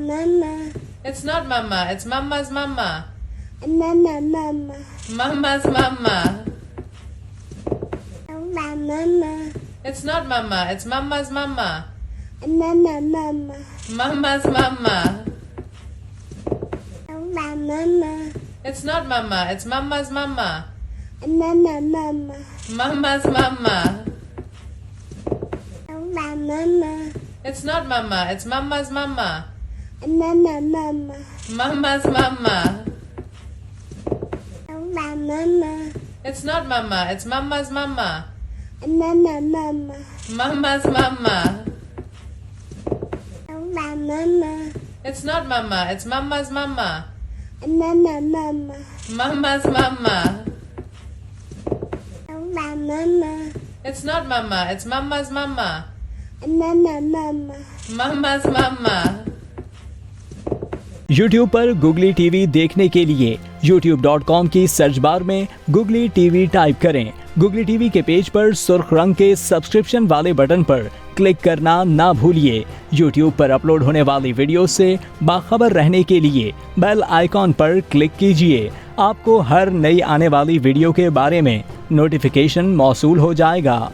Mama. It's not mama, it's mama's mama. Mama, mama. Mama's mama. Mama. It's not mama, it's mama's mama. Mama, mama. Mama's mama. Mama. It's not mama, it's mama's mama. Mama, mama. Mama's mama. Mama. It's not mama, it's mama's mama. Mama, mama. Mama's mama. Mama. It's not mama, it's mama's mama. Mama, mama. Mama's mama. Mama. It's not mama, it's mama's mama. Mama, mama. Mama's mama. Mama. It's not mama, it's mama's mama. Mama, mama. Mama's mama. YouTube पर googly TV देखने के लिए youtube.com की search bar में googly TV type करें। Googly TV के page पर सुर्ख रंग के सब्सक्रिप्शन वाले बटन पर क्लिक करना ना भूलिए। YouTube पर अपलोड होने वाली वीडियो से बाखबर रहने के लिए बेल आइकॉन पर क्लिक कीजिए। आपको हर नई आने वाली वीडियो के बारे में नोटिफिकेशन मौसूल हो जाएगा।